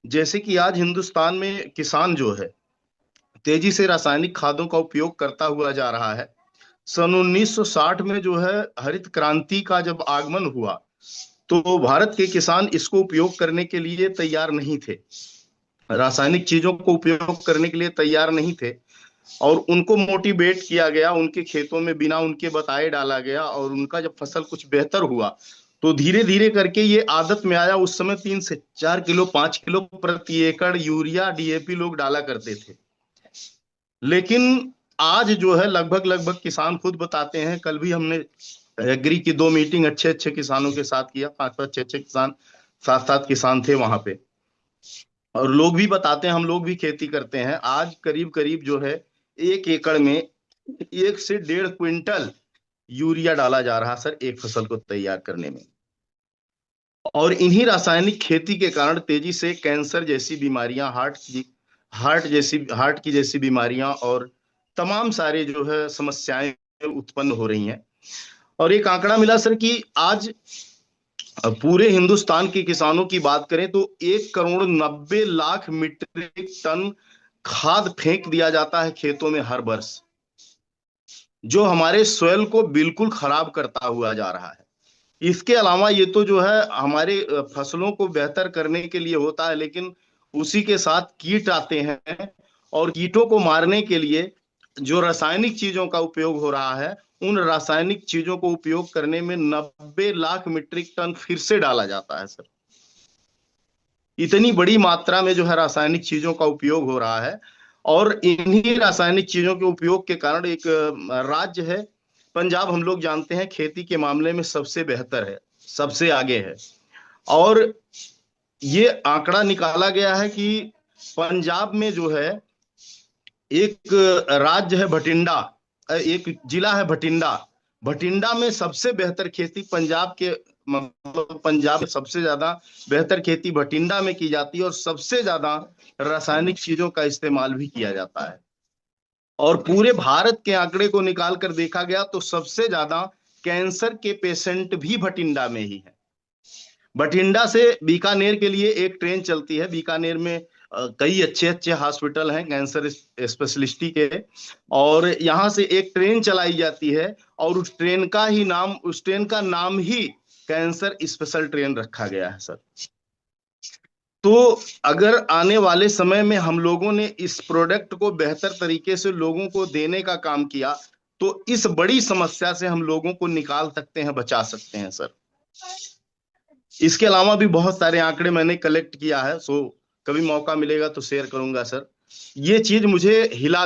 जैसे कि आज हिंदुस्तान में किसान जो है तेजी से रासायनिक खादों का उपयोग करता हुआ जा रहा है। सन 1960 में जो है हरित क्रांति का जब आगमन हुआ तो भारत के किसान इसको उपयोग करने के लिए तैयार नहीं थे। रासायनिक चीजों को उपयोग करने के लिए तैयार नहीं थे और उनको मोटिवेट किया गया, उनके खेतों में बिना उनके बताए डाला गया और उनका जब फसल कुछ बेहतर हुआ तो धीरे धीरे करके ये आदत में आया। उस समय 3 से 4 किलो 5 किलो प्रति एकड़ यूरिया डीएपी लोग डाला करते थे। लेकिन आज जो है लगभग लगभग किसान खुद बताते हैं, कल भी हमने एग्री की 2 मीटिंग अच्छे अच्छे किसानों के साथ किया, 5 5 6 6 किसान, 7 7 किसान थे वहां पे। और लोग भी बताते हैं, हम लोग भी खेती करते हैं, आज करीब करीब जो है 1 एकड़ में 1 से 1.5 क्विंटल यूरिया डाला जा रहा सर, एक फसल को तैयार करने में। और इन्हीं रासायनिक खेती के कारण तेजी से कैंसर जैसी बीमारियां, हार्ट की जैसी बीमारियां और तमाम सारे जो है समस्याएं उत्पन्न हो रही हैं। और एक आंकड़ा मिला सर कि आज पूरे हिंदुस्तान के किसानों की बात करें तो 1 करोड़ 90 लाख मीट्रिक टन खाद फेंक दिया जाता है खेतों में हर वर्ष, जो हमारे सोयल को बिल्कुल खराब करता हुआ जा रहा है। इसके अलावा ये तो जो है हमारे फसलों को बेहतर करने के लिए होता है, लेकिन उसी के साथ कीट आते हैं और कीटों को मारने के लिए जो रासायनिक चीजों का उपयोग हो रहा है, उन रासायनिक चीजों को उपयोग करने में 90 लाख मीट्रिक टन फिर से डाला जाता है सर। इतनी बड़ी मात्रा में जो है रासायनिक चीजों का उपयोग हो रहा है। और इन्हीं रासायनिक चीजों के उपयोग के कारण एक राज्य है पंजाब, हम लोग जानते हैं खेती के मामले में सबसे बेहतर है, सबसे आगे है। और ये आंकड़ा निकाला गया है कि पंजाब में जो है एक राज्य है भटिंडा, एक जिला है भटिंडा, भटिंडा में सबसे बेहतर खेती पंजाब के, मतलब पंजाब में सबसे ज्यादा बेहतर खेती भटिंडा में की जाती है और सबसे ज्यादा रासायनिक चीजों का इस्तेमाल भी किया जाता है। और पूरे भारत के आंकड़े को निकाल कर देखा गया तो सबसे ज्यादा कैंसर के पेशेंट भी भटिंडा में ही है। बठिंडा से बीकानेर के लिए एक ट्रेन चलती है, बीकानेर में कई अच्छे अच्छे हॉस्पिटल हैं कैंसर स्पेशलिस्टी के, और यहाँ से एक ट्रेन चलाई जाती है और उस ट्रेन का नाम ही कैंसर स्पेशल ट्रेन रखा गया है सर। तो अगर आने वाले समय में हम लोगों ने इस प्रोडक्ट को बेहतर तरीके से लोगों को देने का काम किया तो इस बड़ी समस्या से हम लोगों को निकाल सकते हैं, बचा सकते हैं सर। इसके अलावा भी बहुत सारे आंकड़े मैंने कलेक्ट किया है, सो कभी मौका मिलेगा तो शेयर करूंगा सर। ये चीज मुझे हिला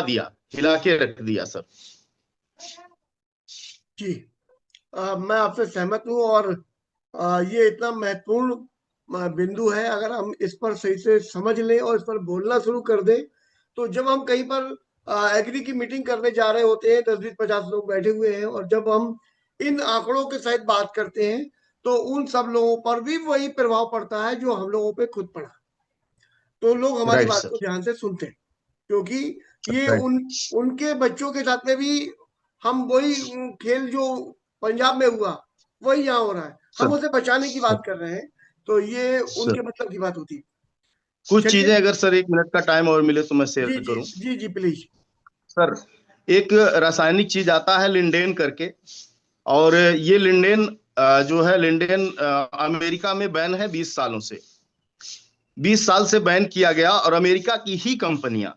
के रख दिया सर। जी, मैं आपसे सहमत हूँ। और ये इतना महत्वपूर्ण बिंदु है, अगर हम इस पर सही से समझ लें और इस पर बोलना शुरू कर दें, तो जब हम कहीं पर एग्री की मीटिंग करने जा रहे होते हैं, 10 20 50 लोग बैठे हुए हैं, और जब हम इन आंकड़ों के सहित बात करते हैं, तो उन सब लोगों पर भी वही प्रभाव पड़ता है जो हम लोगों पे खुद पड़ा। तो लोग हमारी राइट बात सर। को ध्यान से सुनते हैं, क्योंकि ये राइट। उनके बच्चों के साथ में भी हम वही खेल जो पंजाब में हुआ वही यहाँ हो रहा है, हम सर उसे बचाने की बात कर रहे हैं। तो ये सर उनके मतलब की बात होती है। कुछ चलिए। चीजें अगर सर 1 मिनट का टाइम और मिले तो मैं जी शेयर जी करूं जी जी, प्लीज। सर। एक रासायनिक चीज आता है लिंडेन करके, और ये लिंडेन जो है लिंडेन अमेरिका में बैन है 20 सालों से, 20 साल से बैन किया गया और अमेरिका की ही कंपनियां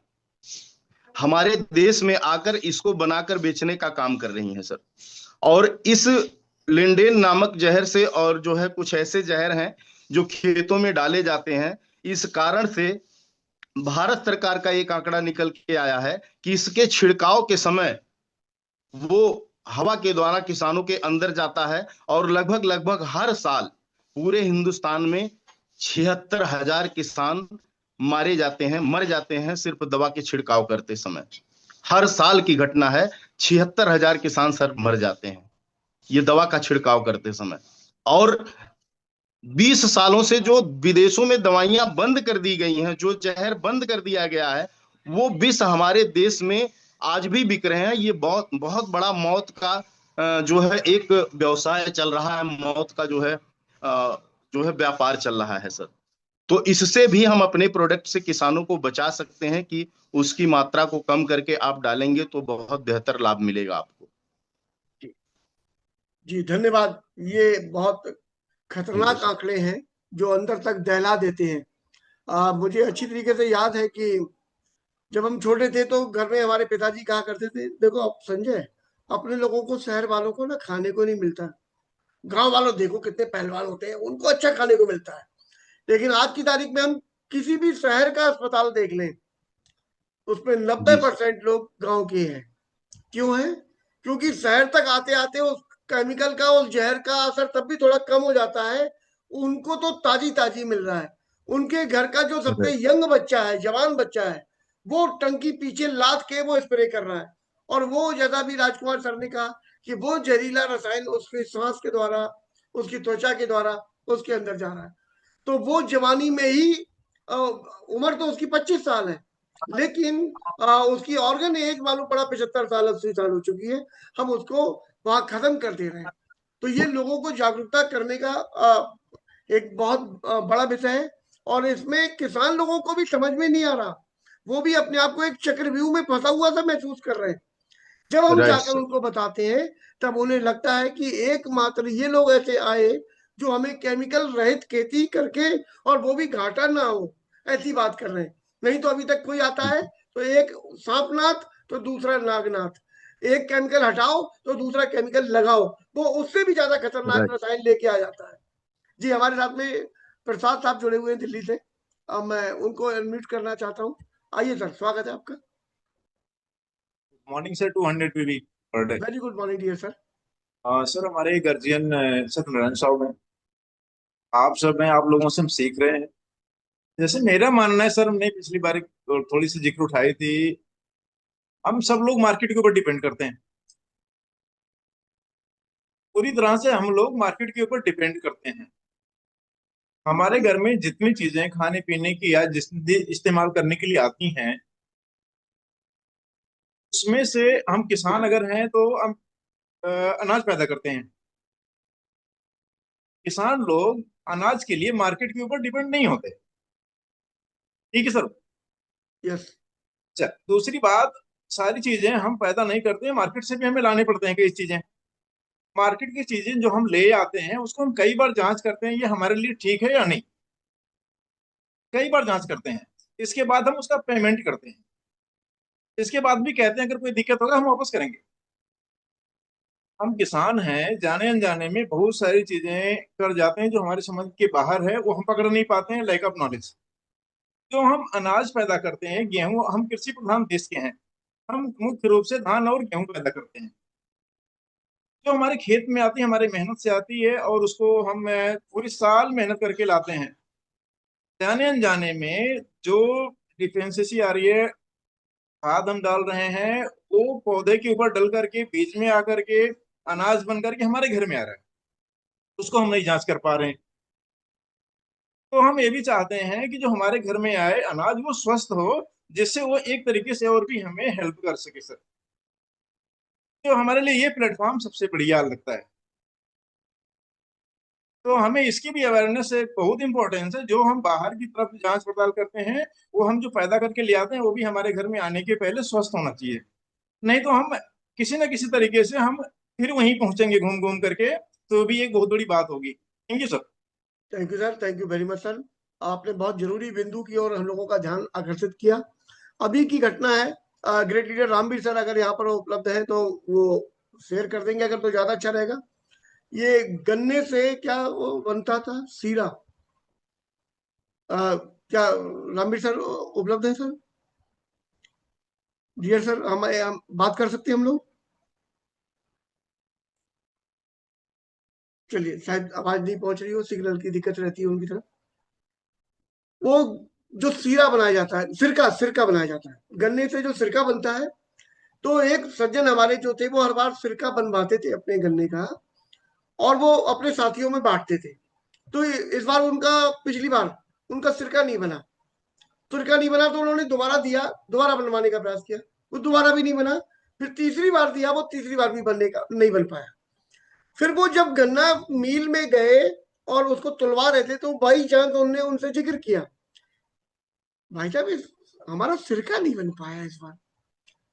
हमारे देश में आकर इसको बनाकर बेचने का काम कर रही हैं सर। और इस लिंडेन नामक जहर से, और जो है कुछ ऐसे जहर हैं जो खेतों में डाले जाते हैं, इस कारण से भारत सरकार का एक आंकड़ा निकल के आया है कि इसके छिड़काव के समय वो हवा के द्वारा किसानों के अंदर जाता है और लगभग लगभग हर साल पूरे हिंदुस्तान में 76,000 किसान मारे जाते हैं, मर जाते हैं सिर्फ दवा के छिड़काव करते समय। हर साल की घटना है, 76,000 किसान सर मर जाते हैं ये दवा का छिड़काव करते समय। और 20 सालों से जो विदेशों में दवाइयां बंद कर दी गई हैं, जो जहर बंद कर दिया गया है, वो विष हमारे देश में आज भी बिक रहे हैं। ये बहुत बहुत बड़ा मौत का जो है एक व्यवसाय चल रहा है, मौत का जो है व्यापार चल रहा है सर। तो इससे भी हम अपने प्रोडक्ट से किसानों को बचा सकते हैं कि उसकी मात्रा को कम करके आप डालेंगे तो बहुत बेहतर लाभ मिलेगा आपको। जी जी, धन्यवाद। ये बहुत थैंक यू खतरनाक सर। आंकड़े हैं जो अंदर तक दहला देते हैं। मुझे अच्छी तरीके से याद है कि जब हम छोटे थे तो घर में हमारे पिताजी कहा करते थे, देखो अब संजय, अपने लोगों को, शहर वालों को ना खाने को नहीं मिलता, गांव वालों देखो कितने पहलवान होते हैं, उनको अच्छा खाने को मिलता है। लेकिन आज की तारीख में हम किसी भी शहर का अस्पताल देख लें, उसमें नब्बे जी परसेंट लोग गांव के हैं। क्यों है? क्योंकि शहर तक आते आते उस केमिकल का, उस जहर का असर तब भी थोड़ा कम हो जाता है। उनको तो ताजी ताजी मिल रहा है। उनके घर का जो सबसे सर। यंग बच्चा है, जवान बच्चा है, वो टंकी पीछे लाद के वो स्प्रे कर रहा है। और वो, जैसा भी राजकुमार सर ने कहा, कि वो जहरीला रसायन उसके सांस के द्वारा, उसकी त्वचा के द्वारा उसके अंदर जा रहा है। तो वो जवानी में ही, उम्र तो उसकी 25 साल है, लेकिन उसकी ऑर्गन एज मालूम पड़ा 75 साल, 80 साल हो चुकी है। हम उसको वहां खत्म कर दे रहे हैं। तो ये लोगों को जागरूकता करने का एक बहुत बड़ा विषय है। और इसमें किसान लोगों को भी समझ में नहीं आ रहा, वो भी अपने आप को एक चक्रव्यूह में फंसा हुआ सा महसूस कर रहे हैं। जब हम राइट जाकर सर। उनको बताते हैं, तब उन्हें लगता है कि एकमात्र ये लोग ऐसे आए जो हमें केमिकल रहित खेती करके, और वो भी घाटा ना हो, ऐसी बात कर रहे हैं। नहीं तो अभी तक कोई आता है तो एक सांपनाथ तो दूसरा नागनाथ, एक केमिकल हटाओ तो दूसरा केमिकल लगाओ, वो उससे भी ज्यादा खतरनाक राइट। रसायन लेके आ जाता है। जी, हमारे साथ में प्रसाद साहब जुड़े हुए हैं दिल्ली से। अब मैं उनको अनम्यूट करना चाहता हूँ। आइए सर, स्वागत है आपका। मॉर्निंग से 200 PV per day. Very good morning dear sir. Sir हमारे गर्जियन सत्यनारायण साहब हैं, आप सब हैं, आप लोगों से हम सीख रहे हैं। जैसे मेरा मानना है सर, हमने पिछली बार एक थोड़ी सी जिक्र उठाई थी, हम सब लोग मार्केट के ऊपर डिपेंड करते हैं। पूरी तरह से हम लोग मार्केट के ऊपर डिपेंड करते हैं। हमारे घर में जितनी चीजें खाने पीने की या जिस इस्तेमाल करने के लिए आती हैं, उसमें से हम किसान अगर हैं तो हम अनाज पैदा करते हैं। किसान लोग अनाज के लिए मार्केट के ऊपर डिपेंड नहीं होते। ठीक है सर। यस। अच्छा, दूसरी बात, सारी चीजें हम पैदा नहीं करते हैं, मार्केट से भी हमें लाने पड़ते हैं कई चीजें। मार्केट की चीजें जो हम ले आते हैं उसको हम कई बार जांच करते हैं, ये हमारे लिए ठीक है या नहीं, कई बार जांच करते हैं। इसके बाद हम उसका पेमेंट करते हैं। इसके बाद भी कहते हैं अगर कोई दिक्कत होगा हम वापस करेंगे। हम किसान हैं, जाने अनजाने में बहुत सारी चीजें कर जाते हैं जो हमारे समझ के बाहर है, वो हम पकड़ नहीं पाते हैं, लैक ऑफ नॉलेज। जो हम अनाज पैदा करते हैं, गेहूं, हम कृषि प्रधान देश के हैं, हम मुख्य रूप से धान और गेहूं पैदा करते हैं। जो हमारे खेत में आती है, हमारी मेहनत से आती है, और उसको हम पूरी साल मेहनत करके लाते हैं। जाने अनजाने में जो डिफिशियंसी आ रही है, खाद हम डाल रहे हैं, वो पौधे के ऊपर डल करके, बीज में आकर के, अनाज बन करके हमारे घर में आ रहा है, उसको हम नहीं जांच कर पा रहे हैं। तो हम ये भी चाहते हैं कि जो हमारे घर में आए अनाज वो स्वस्थ हो, जिससे वो एक तरीके से और भी हमें हेल्प कर सके सर। तो हमारे लिए ये प्लेटफॉर्म सबसे बढ़िया लगता है। तो हमें इसकी भी अवेयरनेस बहुत इंपॉर्टेंस है। जो हम बाहर की तरफ जांच पड़ताल करते हैं, वो हम जो पैदा करके ले आते हैं, वो भी हमारे घर में आने के पहले स्वस्थ होना चाहिए। नहीं तो हम किसी न किसी तरीके से हम फिर वहीं पहुंचेंगे घूम घूम करके, तो भी एक बहुत बड़ी बात होगी। Thank you sir. Thank you sir, thank you very much sir. आपने बहुत जरूरी बिंदु की ओर हम लोगों का ध्यान आकर्षित किया। अभी की घटना है, ग्रेट लीडर रामवीर सर अगर यहाँ पर उपलब्ध है तो वो शेयर कर देंगे, अगर तो ज्यादा अच्छा रहेगा। ये गन्ने से क्या वो बनता था, सीरा? क्या रामवीर सर उपलब्ध है सर? जी सर, हम बात कर सकते हैं हम लोग? चलिए, शायद आवाज नहीं पहुंच रही हो, सिग्नल की दिक्कत रहती है उनकी तरफ। वो जो सीरा बनाया जाता है, सिरका सिरका बनाया जाता है, गन्ने से जो सिरका बनता है। तो एक सज्जन हमारे जो थे, वो हर बार सिरका बनवाते थे अपने गन्ने का, और वो अपने साथियों में बांटते थे। तो इस बार उनका, पिछली बार उनका सिरका नहीं बना। सिरका नहीं बना तो उन्होंने दोबारा दिया, दोबारा बनवाने का प्रयास किया, वो दोबारा भी नहीं बना। फिर तीसरी बार दिया, वो तीसरी बार भी बनने का नहीं बन पाया। फिर वो जब गन्ना मिल में गए और उसको तुलवा रहे थे, तो बाई चांस उनने उनसे जिक्र किया, भाई साहब हमारा सिरका नहीं बन पाया इस बार।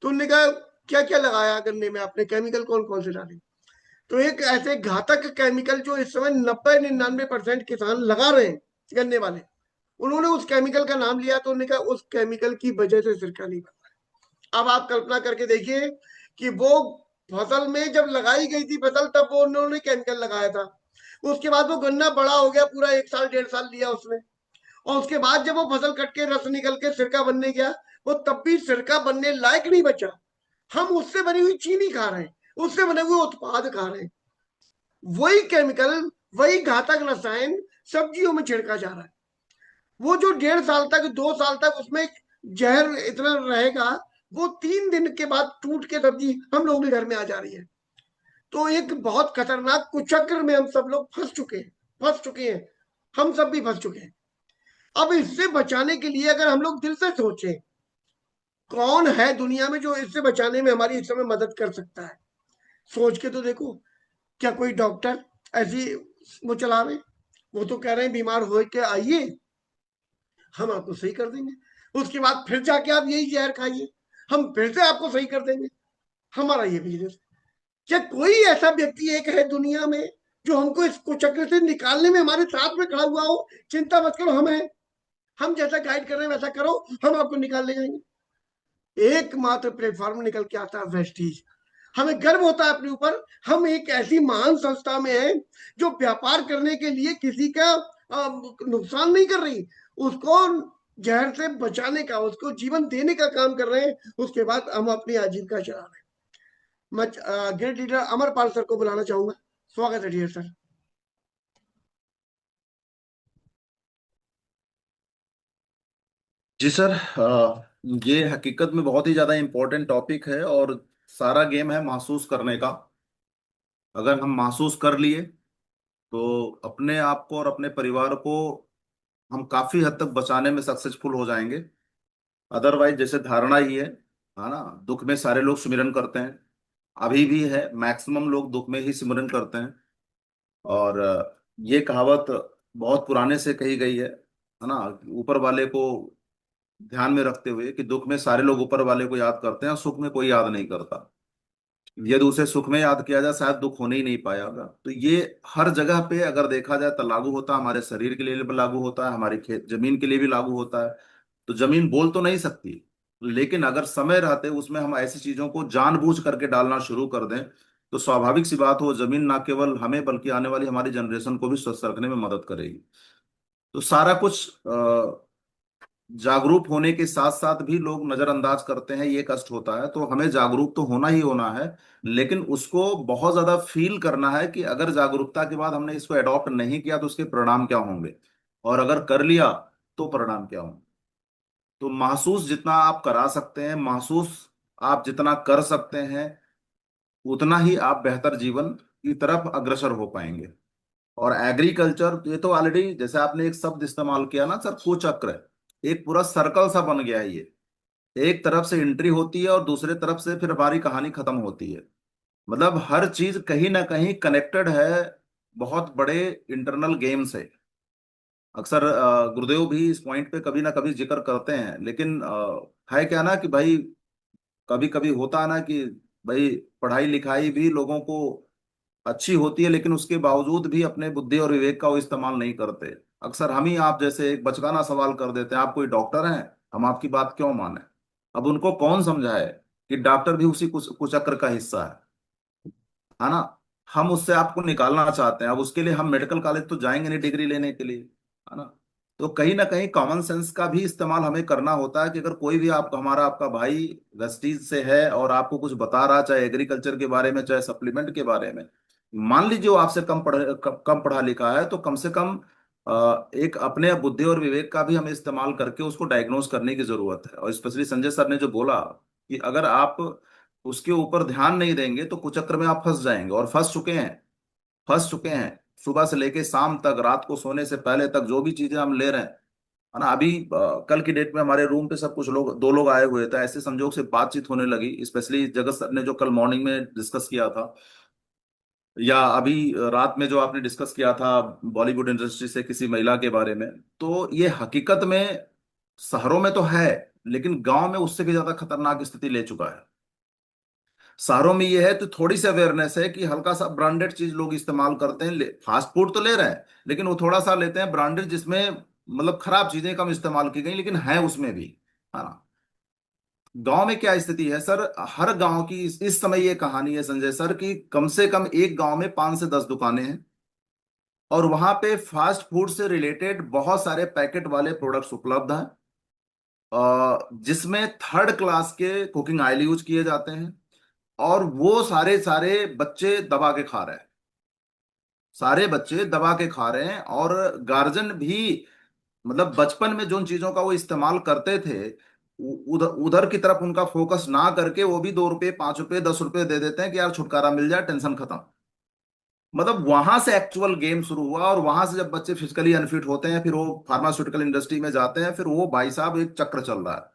तो उन्होंने कहा क्या क्या लगाया गन्ने में आपने, केमिकल कौन कौन से डाले? तो एक ऐसे घातक केमिकल जो इस समय 90-99% किसान लगा रहे हैं गन्ने वाले, उन्होंने उस केमिकल का नाम लिया, तो उन्होंने कहा उस केमिकल की वजह से सिरका नहीं बना। अब आप कल्पना करके देखिए कि वो फसल में जब लगाई गई थी फसल, तब वो उन्होंने केमिकल लगाया था, उसके बाद वो गन्ना बड़ा हो गया, पूरा 1 साल 1.5 साल लिया उसने, और उसके बाद जब वो फसल कट के रस निकल के सिरका बनने गया, वो तब भी सिरका बनने लायक नहीं बचा। हम उससे बनी हुई चीनी खा रहे हैं, उससे बने हुए उत्पाद खा रहे हैं, वही केमिकल, वही घातक रसायन सब्जियों में छिड़का जा रहा है। वो जो 1.5 साल तक 2 साल तक उसमें जहर इतना रहेगा, वो 3 दिन के बाद टूट के सब्जी हम लोगों के घर में आ जा रही है। तो एक बहुत खतरनाक कुचक्र में हम सब लोग फंस चुके हैं, हम सब भी फंस चुके हैं। अब इससे बचाने के लिए अगर हम लोग दिल से सोचें, कौन है दुनिया में जो इससे बचाने में हमारी इस समय मदद कर सकता है, सोच के तो देखो। क्या कोई डॉक्टर ऐसी वो चला रहे? वो तो कह रहे हैं बीमार हो के आइए, हम आपको सही कर देंगे, उसके बाद फिर जाके आप यही जहर खाइए, हम फिर से आपको सही कर देंगे। हमारा ये बिजनेस। क्या कोई ऐसा व्यक्ति एक है दुनिया में जो हमको इस कुचक्र से निकालने में हमारे साथ में खड़ा हुआ हो? चिंता मत करो, हम हैं, हम जैसा गाइड कर रहे हैं वैसा करो, हम आपको निकाल ले जाएंगे। एकमात्र प्लेटफॉर्म निकल के आता है वेस्टीज। हमें गर्व होता है अपने ऊपर, हम एक ऐसी महान संस्था में है जो व्यापार करने के लिए किसी का नुकसान नहीं कर रही, उसको जहर से बचाने का, उसको जीवन देने का काम कर रहे हैं। उसके बाद हम अपनी आजीविका चला रहे हैं। मैं ग्रेट लीडर अमरपाल सर को बुलाना चाहूंगा। स्वागत है डियर सर। जी सर, ये हकीकत में बहुत ही ज़्यादा इम्पोर्टेंट टॉपिक है और सारा गेम है महसूस करने का। अगर हम महसूस कर लिए तो अपने आप को और अपने परिवार को हम काफ़ी हद तक बचाने में सक्सेसफुल हो जाएंगे। अदरवाइज जैसे धारणा ही है ना, दुख में सारे लोग सिमरन करते हैं, अभी भी है, मैक्सिमम लोग दुख में ही सिमरन करते हैं। और ये कहावत बहुत पुराने से कही गई है ना, ऊपर वाले को ध्यान में रखते हुए कि दुख में सारे लोग ऊपर वाले को याद करते हैं और सुख में कोई याद नहीं करता। यदि उसे सुख में याद किया जाए शायद दुख होने ही नहीं पाया होगा। तो ये हर जगह पे अगर देखा जाए तो लागू होता है, हमारे शरीर के लिए भी लागू होता है, हमारी खेत जमीन के लिए भी लागू होता है। तो जमीन बोल तो नहीं सकती, लेकिन अगर समय रहते उसमें हम ऐसी चीजों को जानबूझ करके डालना शुरू कर दें तो स्वाभाविक सी बात हो, जमीन ना केवल हमें बल्कि आने वाली हमारी जनरेशन को भी स्वस्थ रखने में मदद करेगी। तो सारा कुछ जागरूक होने के साथ साथ भी लोग नजरअंदाज करते हैं, ये कष्ट होता है। तो हमें जागरूक तो होना ही होना है, लेकिन उसको बहुत ज्यादा फील करना है कि अगर जागरूकता के बाद हमने इसको अडॉप्ट नहीं किया तो उसके परिणाम क्या होंगे, और अगर कर लिया तो परिणाम क्या होंगे। तो महसूस जितना आप करा सकते हैं, महसूस आप जितना कर सकते हैं, उतना ही आप बेहतर जीवन की तरफ अग्रसर हो पाएंगे। और एग्रीकल्चर ये तो ऑलरेडी, जैसे आपने एक शब्द इस्तेमाल किया ना सर, कुचक्र, एक पूरा सर्कल सा बन गया है ये। एक तरफ से एंट्री होती है और दूसरे तरफ से फिर हमारी कहानी खत्म होती है। मतलब हर चीज कहीं ना कहीं कनेक्टेड है, बहुत बड़े इंटरनल गेम से। अक्सर गुरुदेव भी इस पॉइंट पे कभी ना कभी जिक्र करते हैं, लेकिन है क्या ना कि भाई कभी कभी होता है ना कि भाई पढ़ाई लिखाई भी लोगों को अच्छी होती है, लेकिन उसके बावजूद भी अपने बुद्धि और विवेक का वो इस्तेमाल नहीं करते। अक्सर हम ही आप जैसे एक बचकाना सवाल कर देते हैं, आप कोई डॉक्टर हैं, हम आपकी बात क्यों माने। अब उनको कौन समझाए कि डॉक्टर भी उसी कुचक्र का हिस्सा है ना। हम उससे आपको निकालना चाहते हैं, अब उसके लिए हम मेडिकल कॉलेज तो जाएंगे नहीं डिग्री लेने के लिए, है ना। तो कहीं ना कहीं कॉमन सेंस का भी इस्तेमाल हमें करना होता है कि अगर कोई भी आप हमारा आपका भाई वेस्टीज से है और आपको कुछ बता रहा, चाहे एग्रीकल्चर के बारे में चाहे सप्लीमेंट के बारे में, मान लीजिए वो आपसे कम पढ़ा लिखा है, तो कम से कम एक अपने बुद्धि और विवेक का भी हमें इस्तेमाल करके उसको डायग्नोज करने की जरूरत है। और स्पेशली संजय सर ने जो बोला कि अगर आप उसके ऊपर ध्यान नहीं देंगे तो कुचक्र में आप फंस जाएंगे, और फंस चुके हैं सुबह से लेके शाम तक, रात को सोने से पहले तक जो भी चीजें हम ले रहे हैं, है ना। अभी कल की डेट में हमारे रूम पे सब कुछ लोग, 2 लोग आए हुए थे, ऐसे संजोग से बातचीत होने लगी, स्पेशली जगत सर ने जो कल मॉर्निंग में डिस्कस किया था या अभी रात में जो आपने डिस्कस किया था बॉलीवुड इंडस्ट्री से किसी महिला के बारे में, तो ये हकीकत में शहरों में तो है, लेकिन गांव में उससे भी ज्यादा खतरनाक स्थिति ले चुका है। शहरों में ये है तो थोड़ी सी अवेयरनेस है कि हल्का सा ब्रांडेड चीज लोग इस्तेमाल करते हैं, फास्ट फूड तो ले रहे हैं, लेकिन वो थोड़ा सा लेते हैं ब्रांडेड जिसमें मतलब खराब चीजें कम इस्तेमाल की गई, लेकिन है उसमें भी, है ना। गांव में क्या स्थिति है सर, हर गांव की इस समय ये कहानी है संजय सर कि कम से कम एक गांव में 5 से 10 दुकानें हैं, और वहां पे फास्ट फूड से रिलेटेड बहुत सारे पैकेट वाले प्रोडक्ट्स उपलब्ध हैं, जिसमें थर्ड क्लास के कुकिंग ऑयल यूज किए जाते हैं, और वो सारे सारे बच्चे दबा के खा रहे हैं, सारे बच्चे दबा के खा रहे हैं। और गार्जियन भी मतलब बचपन में जिन चीजों का वो इस्तेमाल करते थे, उधर उधर की तरफ उनका फोकस ना करके वो भी 2 रुपए 5 रुपए 10 रुपए दे देते हैं कि यार छुटकारा मिल जाए, टेंशन खत्म। मतलब वहां से एक्चुअल गेम शुरू हुआ, और वहां से जब बच्चे फिजिकली अनफिट होते हैं फिर वो फार्मास्यूटिकल इंडस्ट्री में जाते हैं, फिर वो भाई साहब एक चक्र चल रहा है।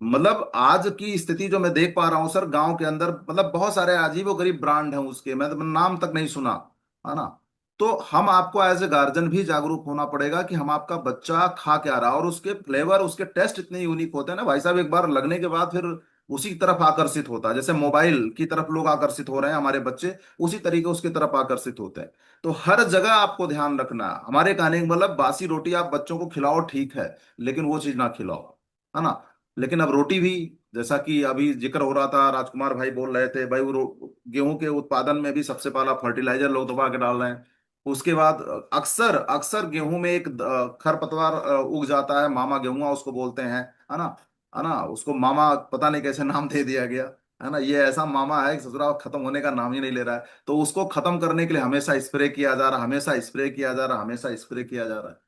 मतलब आज की स्थिति जो मैं देख पा रहा हूँ सर गांव के अंदर, मतलब बहुत सारे अजीबो गरीब ब्रांड हैं उसके, मैं तो नाम तक नहीं सुना, है ना। तो हम आपको एज ए गार्जियन भी जागरूक होना पड़ेगा कि हम आपका बच्चा खा क्या रहा है, और उसके फ्लेवर उसके टेस्ट इतने यूनिक होते हैं ना भाई साहब, एक बार लगने के बाद फिर उसी की तरफ आकर्षित होता है, जैसे मोबाइल की तरफ लोग आकर्षित हो रहे हैं हमारे बच्चे, उसी तरीके उसकी तरफ आकर्षित होते हैं। तो हर जगह आपको ध्यान रखना है, हमारे कहने का मतलब बासी रोटी आप बच्चों को खिलाओ ठीक है, लेकिन वो चीज ना खिलाओ, है ना। लेकिन अब रोटी भी, जैसा कि अभी जिक्र हो रहा था, राजकुमार भाई बोल रहे थे भाई, वो गेहूं के उत्पादन में भी सबसे पहला फर्टिलाइजर लोग दबा के डाल रहे हैं। उसके बाद अक्सर अक्सर गेहूं में एक खरपतवार उग जाता है, मामा गेहुआ उसको बोलते हैं, है ना, है ना। उसको मामा पता नहीं कैसे नाम दे दिया गया, है ना। ये ऐसा मामा है कि ससुराल खत्म होने का नाम ही नहीं ले रहा है, तो उसको खत्म करने के लिए हमेशा स्प्रे किया जा रहा, हमेशा स्प्रे किया जा रहा, हमेशा स्प्रे किया जा रहा है।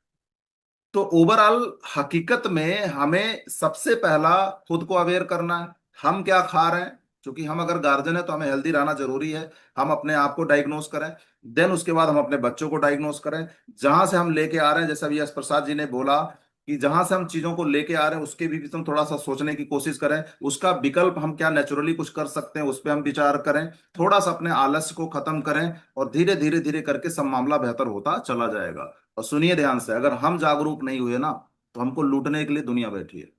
तो ओवरऑल हकीकत में हमें सबसे पहला खुद को अवेयर करना है, हम क्या खा रहे हैं, क्योंकि हम अगर गार्जियन है तो हमें हेल्दी रहना जरूरी है। हम अपने आप को डायग्नोस करें, देन उसके बाद हम अपने बच्चों को डायग्नोस करें। जहां से हम लेके आ रहे हैं, जैसे अभी यश प्रसाद जी ने बोला कि जहां से हम चीजों को लेके आ रहे हैं उसके भी हम थोड़ा सा सोचने की कोशिश करें, उसका विकल्प हम क्या नेचुरली कुछ कर सकते हैं उस पर हम विचार करें, थोड़ा सा अपने आलस्य को खत्म करें, और धीरे धीरे धीरे करके सब मामला बेहतर होता चला जाएगा। और सुनिए ध्यान से, अगर हम जागरूक नहीं हुए ना, तो हमको लूटने के लिए दुनिया बैठी है।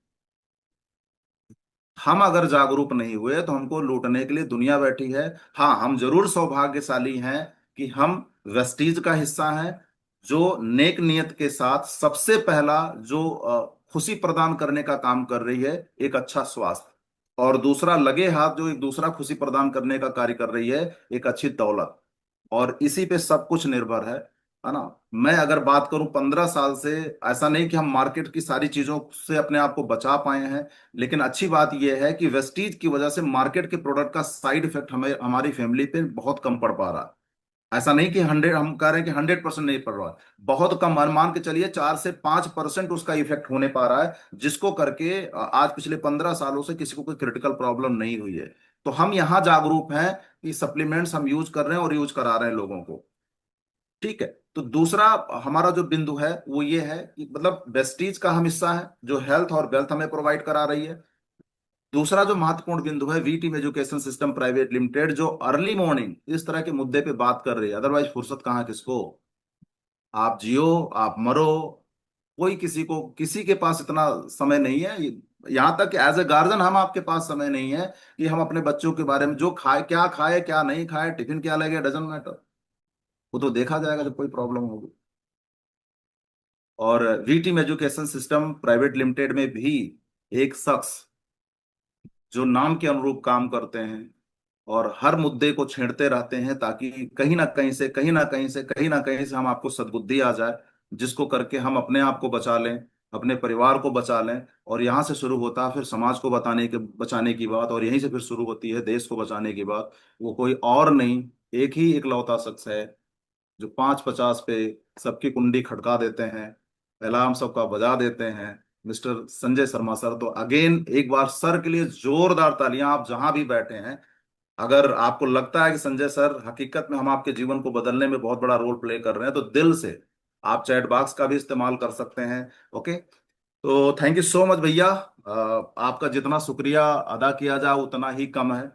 हम अगर जागरूक नहीं हुए तो हमको लूटने के लिए दुनिया बैठी है। हाँ, हम जरूर सौभाग्यशाली हैं कि हम वेस्टीज का हिस्सा हैं, जो नेक नियत के साथ सबसे पहला जो खुशी प्रदान करने का काम कर रही है, एक अच्छा स्वास्थ्य, और दूसरा लगे हाथ जो एक दूसरा खुशी प्रदान करने का कार्य कर रही है, एक अच्छी दौलत। और इसी पे सब कुछ निर्भर है ना। मैं अगर बात करूं 15 साल से, ऐसा नहीं कि हम मार्केट की सारी चीजों से अपने आप को बचा पाए हैं, लेकिन अच्छी बात यह है कि वेस्टीज की वजह से मार्केट के प्रोडक्ट का साइड इफेक्ट हमें हमारी फैमिली पे बहुत कम पड़ पा रहा है। ऐसा नहीं कि 100, हम कह रहे हैं कि 100% नहीं पड़ रहा है, बहुत कम, मान के चलिए 4 से 5% उसका इफेक्ट होने पा रहा है, जिसको करके आज पिछले 15 सालों से किसी को कोई क्रिटिकल प्रॉब्लम नहीं हुई है। तो हम यहाँ जागरूक हैं कि सप्लीमेंट्स हम यूज कर रहे हैं और यूज करा रहे हैं लोगों को, ठीक है। तो दूसरा हमारा जो बिंदु है वो ये है कि मतलब वेस्टीज का हम हिस्सा है जो हेल्थ और वेल्थ हमें प्रोवाइड करा रही है। दूसरा जो महत्वपूर्ण बिंदु है, V team education system private limited, जो अर्ली मॉर्निंग इस तरह के मुद्दे पे बात कर रही है, अदरवाइज फुर्सत कहाँ किसको। आप जियो, आप मरो, कोई किसी के पास इतना समय नहीं है। यहाँ तक कि एज ए गार्जियन हम आपके पास समय नहीं है कि हम अपने बच्चों के बारे में जो खाए क्या नहीं खाए, टिफिन क्या लगे, डजेंट मैटर, वो तो देखा जाएगा जब कोई प्रॉब्लम होगी। और V team education system private limited में भी एक शख्स जो नाम के अनुरूप काम करते हैं और हर मुद्दे को छेड़ते रहते हैं, ताकि कहीं ना कहीं से कहीं ना कहीं से कहीं ना कहीं से हम आपको सद्बुद्धि आ जाए, जिसको करके हम अपने आप को बचा लें, अपने परिवार को बचा लें। और यहाँ से शुरू होता है फिर समाज को बचाने की बात, और यहीं से फिर शुरू होती है देश को बचाने की बात। वो कोई और नहीं, एक ही इकलौता शख्स है जो 5:50 पे सबकी कुंडी खटका देते हैं, अलार्म सबका बजा देते हैं, मिस्टर संजय शर्मा सर। तो अगेन एक बार सर के लिए जोरदार तालियां, आप जहां भी बैठे हैं। अगर आपको लगता है कि संजय सर हकीकत में हम आपके जीवन को बदलने में बहुत बड़ा रोल प्ले कर रहे हैं, तो दिल से आप चैट बॉक्स का भी इस्तेमाल कर सकते हैं। ओके, तो थैंक यू सो मच भैया। आपका जितना शुक्रिया अदा किया जाए उतना ही कम है।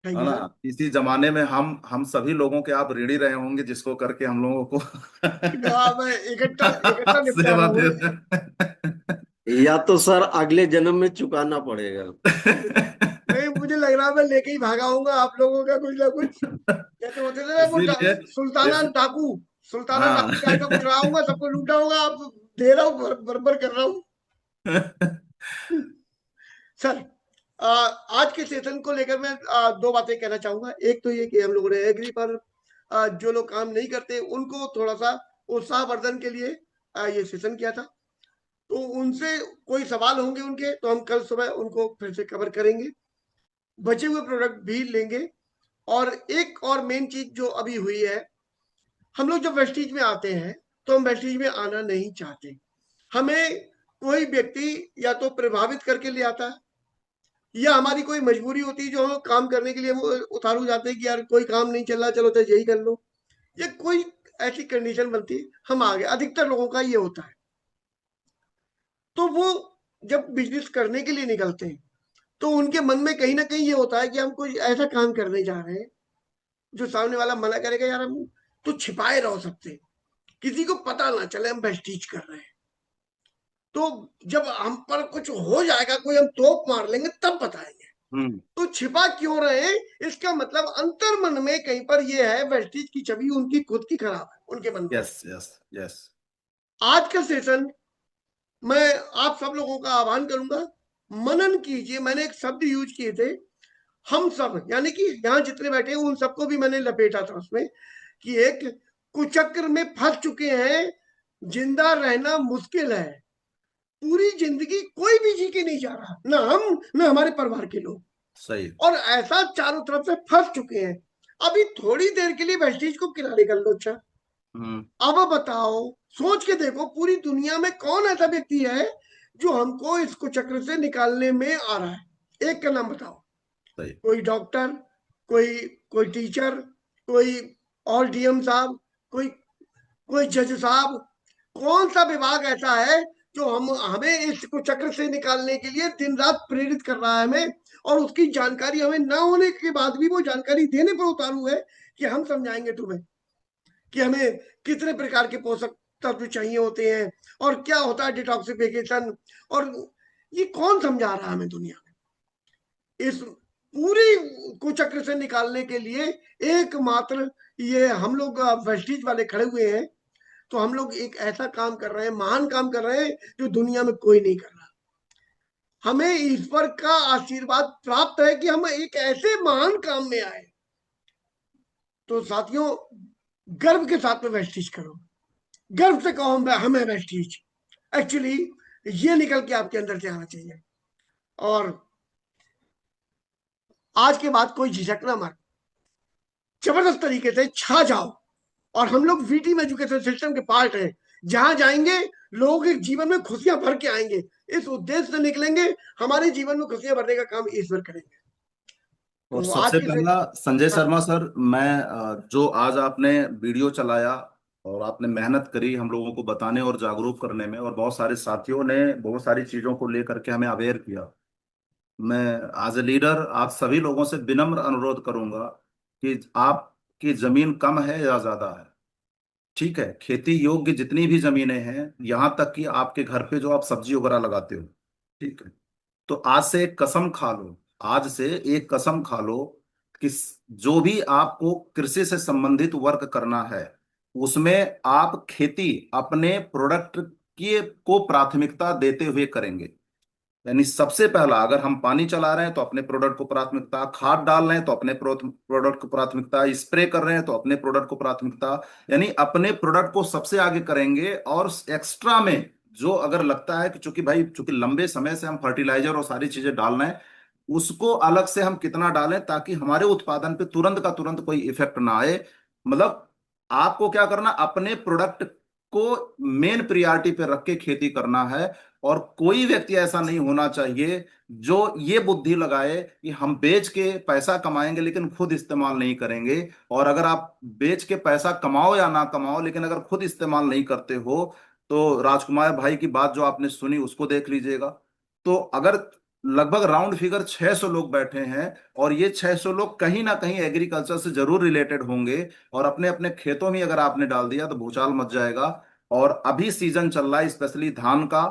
थैंक है यू ना। सर। इसी जमाने में हम सभी लोगों के आप ऋणी रहे होंगे, जिसको करके हम लोगों को हाँ, मैं इकट्ठा इकट्ठा निपटा रहा सेवा हूँ। दे रहे या तो सर अगले जन्म में चुकाना पड़ेगा। नहीं, मुझे लग रहा है मैं लेके ही भागा हूँगा आप लोगों का कुछ ना कुछ। जैसे होते थे ना वो इसीलिए सुल्ताना इस डाकू, सुल्ताना हाँ डाकू टाइप का कुछ रहा हूँगा, सबको लूटा होगा, आप दे रहा हूँ, बराबर कर रहा हूँ। सर, आज के सेशन को लेकर मैं दो बातें कहना चाहूंगा। एक तो ये कि हम लोगों ने एग्री पर जो लोग काम नहीं करते उनको थोड़ा सा उत्साहवर्धन के लिए ये सेशन किया था। तो उनसे कोई सवाल होंगे उनके, तो हम कल सुबह उनको फिर से कवर करेंगे, बचे हुए प्रोडक्ट भी लेंगे। और एक और मेन चीज जो अभी हुई है, हम लोग जब वेस्टीज में आते हैं तो हम वेस्टीज में आना नहीं चाहते। हमें कोई व्यक्ति या तो प्रभावित करके ले आता है, या हमारी कोई मजबूरी होती है जो हम काम करने के लिए वो उतारू जाते हैं कि यार कोई काम नहीं चल रहा, चलो तो यही कर लो, या कोई ऐसी कंडीशन बनती है हम आ गए। अधिकतर लोगों का ये होता है। तो वो जब बिजनेस करने के लिए निकलते हैं तो उनके मन में कहीं ना कहीं ये होता है कि हम कोई ऐसा काम करने जा रहे हैं जो सामने वाला मना करेगा, यार हम तो छिपाए रह सकते हैं, किसी को पता ना चले हम वेस्टीज कर रहे हैं। तो जब हम पर कुछ हो जाएगा, कोई हम तोप मार लेंगे, तब बताएंगे। हम्म। तो छिपा क्यों रहे? इसका मतलब अंतर मन में कहीं पर ये है, वेस्टीज की छवि उनकी खुद की खराब है उनके मन में। Yes yes yes. आज का सेशन मैं आप सब लोगों का आह्वान करूंगा, मनन कीजिए। मैंने एक शब्द यूज किए थे, हम सब, यानी कि यहाँ जितने बैठे हैं उन सबको भी मैंने लपेटा था उसमें, कि एक कुचक्र में फंस चुके हैं, जिंदा रहना मुश्किल है। पूरी जिंदगी कोई भी जी के नहीं जा रहा, ना हम ना हमारे परिवार के लोग, सही। और ऐसा चारों तरफ से फंस चुके हैं। अभी थोड़ी देर के लिए वेस्टीज को किनारे कर लो। अच्छा, हम्म। अब बताओ, सोच के देखो, पूरी दुनिया में कौन ऐसा व्यक्ति है जो हमको इस कुचक्र से निकालने में आ रहा है? एक का नाम बताओ। सही। कोई डॉक्टर, कोई कोई टीचर, कोई और डीएम साहब, कोई कोई जज साहब, कौन सा विभाग ऐसा है जो हम हमें इस कुचक्र से निकालने के लिए दिन रात प्रेरित कर रहा है हमें, और उसकी जानकारी हमें ना होने के बाद भी वो जानकारी देने पर उतारू है कि हम समझाएंगे तुम्हें कि हमें कितने प्रकार के पोषक तत्व चाहिए होते हैं और क्या होता है डिटॉक्सिफिकेशन। और ये कौन समझा रहा है हमें दुनिया में? इस पूरी कुचक्र से निकालने के लिए एकमात्र ये हम लोग वेस्टीज वाले खड़े हुए हैं। तो हम लोग एक ऐसा काम कर रहे हैं, महान काम कर रहे हैं जो दुनिया में कोई नहीं कर रहा। हमें ईश्वर का आशीर्वाद प्राप्त है कि हम एक ऐसे महान काम में आए। तो साथियों, गर्व के साथ में वेस्टीज करो, गर्व से कहो हमें वेस्टीज। एक्चुअली ये निकल के आपके अंदर से आना चाहिए। और आज के बाद कोई झिझकना मत, जबरदस्त तरीके से छा जाओ। और हम लोग वीटी एजुकेशन सिस्टम के पार्ट हैं, जहां जाएंगे लोगों के जीवन में खुशियां भर के आएंगे। इस उद्देश्य से निकलेंगे, हमारे जीवन में खुशियां भरने का काम ईश्वर करेंगे। और तो आज सबसे के से पहला संजय हाँ, शर्मा सर, मैं जो आज आपने वीडियो चलाया और आपने मेहनत करी हम लोगों को बताने और जागरूक करने में, और बहुत सारे साथियों ने बहुत सारी चीजों को लेकर के हमें अवेयर किया। मैं एज ए लीडर आप सभी लोगों से विनम्र अनुरोध करूंगा कि आपकी जमीन कम है या ज्यादा है, ठीक है, खेती योग्य जितनी भी जमीनें हैं, यहाँ तक कि आपके घर पे जो आप सब्जी वगैरह लगाते हो, ठीक है, तो आज से एक कसम खा लो, आज से एक कसम खा लो कि जो भी आपको कृषि से संबंधित वर्क करना है उसमें आप खेती अपने प्रोडक्ट की को प्राथमिकता देते हुए करेंगे। यानी सबसे पहला, अगर हम पानी चला रहे हैं तो अपने प्रोडक्ट को प्राथमिकता, खाद डाल रहे हैं तो अपने प्रोडक्ट को प्राथमिकता, स्प्रे कर रहे हैं तो अपने प्रोडक्ट को प्राथमिकता, यानी अपने प्रोडक्ट को सबसे आगे करेंगे। और एक्स्ट्रा में जो अगर लगता है कि चूंकि भाई चूंकि लंबे समय से हम फर्टिलाइजर और सारी चीजें डाल रहे हैं, उसको अलग से हम कितना डालें ताकि हमारे उत्पादन पे तुरंत का तुरंत कोई इफेक्ट ना आए। मतलब आपको क्या करना, अपने प्रोडक्ट को मेन प्रियोरिटी पे रख के खेती करना है। और कोई व्यक्ति ऐसा नहीं होना चाहिए जो ये बुद्धि लगाए कि हम बेच के पैसा कमाएंगे लेकिन खुद इस्तेमाल नहीं करेंगे। और अगर आप बेच के पैसा कमाओ या ना कमाओ, लेकिन अगर खुद इस्तेमाल नहीं करते हो, तो राजकुमार भाई की बात जो आपने सुनी उसको देख लीजिएगा। तो अगर लगभग राउंड फिगर 600 लोग बैठे हैं, और ये 600 लोग कहीं ना कहीं एग्रीकल्चर से जरूर रिलेटेड होंगे, और अपने अपने खेतों में अगर आपने डाल दिया तो भूचाल मच जाएगा। और अभी सीजन चल रहा है स्पेशली धान का,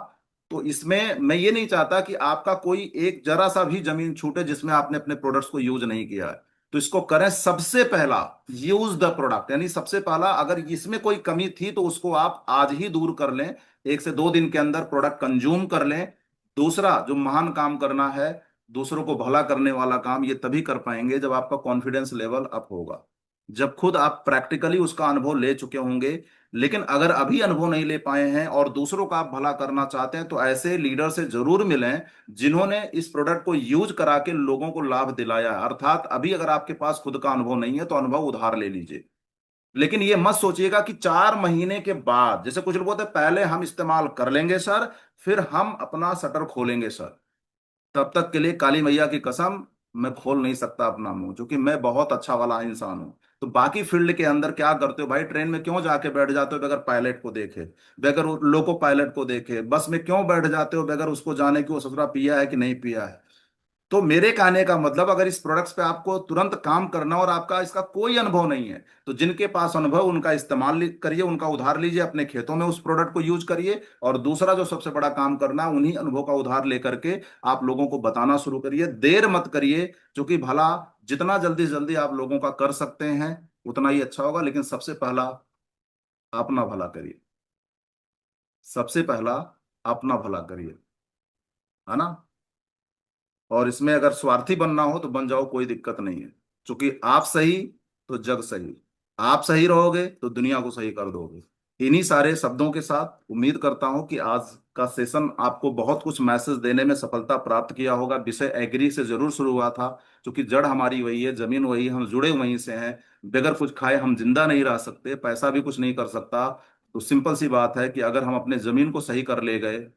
तो इसमें मैं ये नहीं चाहता कि आपका कोई एक जरा सा भी जमीन छूटे जिसमें आपने अपने प्रोडक्ट्स को यूज नहीं किया है। तो इसको करें सबसे पहला, यूज द प्रोडक्ट, यानी सबसे पहला अगर इसमें कोई कमी थी तो उसको आप आज ही दूर कर लें, 1 से 2 दिन के अंदर प्रोडक्ट कंज्यूम कर लें। दूसरा जो महान काम करना है, दूसरों को भला करने वाला काम, ये तभी कर पाएंगे जब आपका कॉन्फिडेंस लेवल अप होगा, जब खुद आप प्रैक्टिकली उसका अनुभव ले चुके होंगे। लेकिन अगर अभी अनुभव नहीं ले पाए हैं और दूसरों का आप भला करना चाहते हैं, तो ऐसे लीडर से जरूर मिलें जिन्होंने इस प्रोडक्ट को यूज करा के लोगों को लाभ दिलाया है। अर्थात अभी अगर आपके पास खुद का अनुभव नहीं है तो अनुभव उधार ले लीजिए। लेकिन ये मत सोचिएगा कि 4 महीने के बाद, जैसे कुछ लोग बोलते हैं पहले हम इस्तेमाल कर लेंगे सर, फिर हम अपना शटर खोलेंगे सर। तब तक के लिए काली मैया की कसम, मैं खोल नहीं सकता अपना मुंह, क्योंकि मैं बहुत अच्छा वाला इंसान हूं। तो बाकी फील्ड के अंदर क्या करते हो भाई? ट्रेन में क्यों जाके बैठ जाते हो बगैर पायलट को देखे, बगैर लोको पायलट को देखे? बस में क्यों बैठ जाते हो बगैर उसको जाने कि वो ससुरा पिया है कि नहीं पिया है? तो मेरे कहने का मतलब, अगर इस प्रोडक्ट्स पे आपको तुरंत काम करना और आपका इसका कोई अनुभव नहीं है, तो जिनके पास अनुभव उनका इस्तेमाल करिए, उनका उधार लीजिए, अपने खेतों में उस प्रोडक्ट को यूज करिए। और दूसरा जो सबसे बड़ा काम करना है, उन्हीं अनुभव का उधार लेकर के आप लोगों को बताना शुरू करिए, देर मत करिए। क्योंकि भला जितना जल्दी जल्दी आप लोगों का कर सकते हैं उतना ही अच्छा होगा। लेकिन सबसे पहला अपना भला करिए, सबसे पहला अपना भला करिए, है ना? और इसमें अगर स्वार्थी बनना हो तो बन जाओ, कोई दिक्कत नहीं है। क्योंकि आप सही तो जग सही, आप सही रहोगे तो दुनिया को सही कर दोगे। इन्हीं सारे शब्दों के साथ उम्मीद करता हूं कि आज का सेशन आपको बहुत कुछ मैसेज देने में सफलता प्राप्त किया होगा। विषय एग्री से जरूर शुरू हुआ था, क्योंकि जड़ हमारी वही है, जमीन वही है, हम जुड़े वहीं से हैं। बगैर कुछ खाए हम जिंदा नहीं रह सकते, पैसा भी कुछ नहीं कर सकता। तो सिंपल सी बात है कि अगर हम अपने जमीन को सही कर ले गए,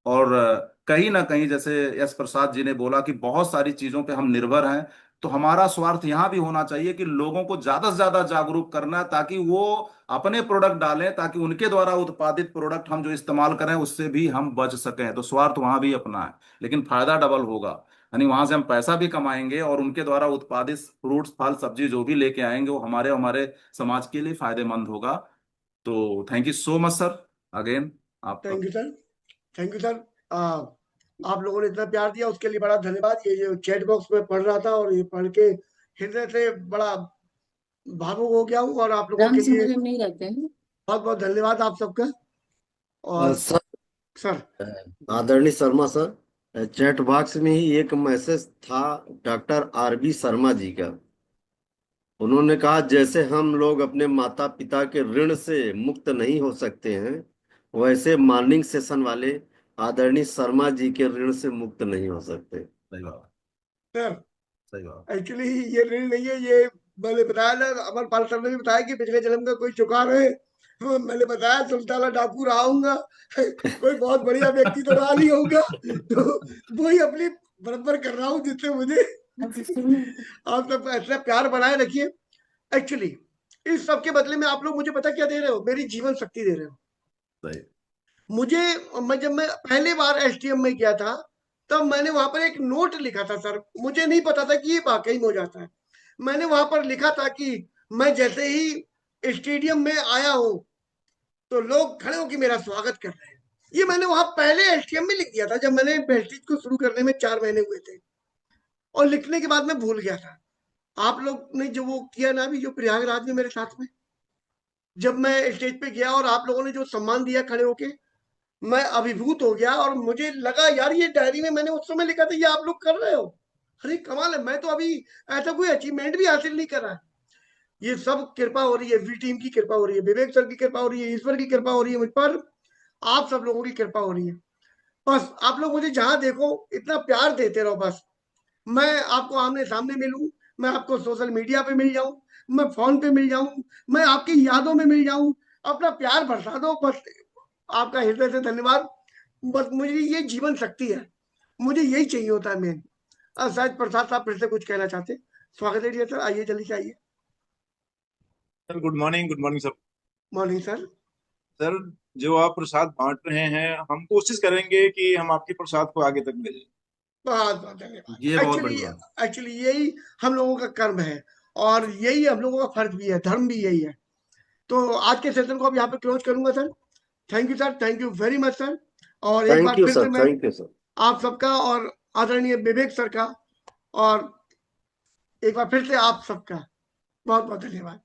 और कहीं ना कहीं जैसे यश प्रसाद जी ने बोला कि बहुत सारी चीजों पे हम निर्भर हैं, तो हमारा स्वार्थ यहां भी होना चाहिए कि लोगों को ज्यादा से ज्यादा जागरूक करना है, ताकि वो अपने प्रोडक्ट डालें, ताकि उनके द्वारा उत्पादित प्रोडक्ट हम जो इस्तेमाल करें उससे भी हम बच सकें। तो स्वार्थ वहां भी अपना है, लेकिन फायदा डबल होगा। यानी वहां से हम पैसा भी कमाएंगे और उनके द्वारा उत्पादित फ्रूट्स फल सब्जी जो भी लेके आएंगे वो हमारे हमारे समाज के लिए फायदेमंद होगा। तो thank you so much sir, again आपका। Thank you sir. Thank you sir. आप लोगों ने इतना प्यार दिया उसके लिए बड़ा धन्यवाद। ये जो चैट बॉक्स में पढ़ रहा था और ये पढ़ के हृदय से बड़ा भावुक हो गया हूँ, और आप लोगों राम के से लिए मुझे नहीं रहते हैं। बहुत बहुत धन्यवाद आप सबका। और सर, सर, आदरणीय शर्मा सर, चैट बॉक्स में ही एक मैसेज था डॉक्टर आरबी शर्मा जी का। उन्होंने कहा, जैसे हम लोग अपने माता पिता के ऋण से मुक्त नहीं हो सकते हैं, वैसे मॉर्निंग सेशन वाले आदरणीय शर्मा जी के ऋण से मुक्त नहीं हो सकते। सही बात, सर सही बात। एक्चुअली ये ऋण नहीं है, ये मैंने बताया ना, अमर पाल सर ने भी बताया कि पिछले जन्म का कोई चुका रहे। तो मैंने बताया सुल्ताना डाकू रहा हूँगा, कोई बहुत बढ़िया व्यक्ति तो रहा नहीं होगा, तो वही अपनी बराबर कर रहा हूँ जिससे मुझे आप सब ऐसा प्यार बनाए रखिए। एक्चुअली इस सब के बदले में आप लोग मुझे पता क्या दे रहे हो? मेरी जीवन शक्ति दे रहे हो सही। मुझे। जब मैं पहली बार एसटीएम में गया था, तब मैंने वहां पर एक नोट लिखा था सर। मुझे नहीं पता था कि ये वाकई में हो जाता है। मैंने वहां पर लिखा था कि मैं जैसे ही स्टेडियम में आया हूं तो लोग खड़े होकर मेरा स्वागत कर रहे हैं। ये मैंने वहां पहले एसटीएम में लिख दिया था, जब मैंने वेस्टिज को शुरू करने में 4 महीने हुए थे, और लिखने के बाद मैं भूल गया था। आप लोग ने जो वो किया ना अभी, जो प्रयागराज में मेरे साथ में, जब मैं स्टेज पे गया और आप लोगों ने जो सम्मान दिया खड़े होके, मैं अभिभूत हो गया। और मुझे लगा यार, ये डायरी में मैंने उस समय लिखा था, ये आप लोग कर रहे हो। अरे कमाल है, मैं तो अभी ऐसा कोई अचीवमेंट भी हासिल नहीं करा है। ये सब कृपा हो रही है, वी टीम की कृपा हो रही है, विवेक सर की कृपा हो रही है, ईश्वर की कृपा हो रही है मुझ पर, आप सब लोगों की कृपा हो रही है। बस आप लोग मुझे जहां देखो इतना प्यार देते रहो। बस मैं आपको आमने सामने मिलूं, मैं आपको सोशल मीडिया पे मिल जाऊं, मैं फोन पे मिल जाऊं, मैं आपकी यादों में मिल जाऊं, अपना प्यार बरसा दो बस। आपका हृदय से धन्यवाद। बस मुझे ये जीवन शक्ति है, मुझे यही चाहिए होता है मेन। शायद प्रसाद साहब फिर से कुछ कहना चाहते। स्वागत है सर, आइए जल्दी से आइए। Sir good morning sir. Morning sir. Sir जो आप प्रसाद बांट रहे हैं, हम कोशिश करेंगे कि हम आपके प्रसाद को आगे तक भेजें। बहुत बहुत धन्यवाद। ये बहुत बड़ी बात। एक्चुअली यही हम लोगों का कर्म है और यही हम लोगों का फर्ज भी है, धर्म भी यही है। तो आज के सेशन को अब यहाँ पे क्लोज करूंगा sir. Thank you sir, thank you very much sir. और एक थैंक बार यू फिर सर, से मैं थैंक यू सर। आप सबका और आदरणीय विवेक सर का और एक बार फिर से आप सबका बहुत बहुत धन्यवाद।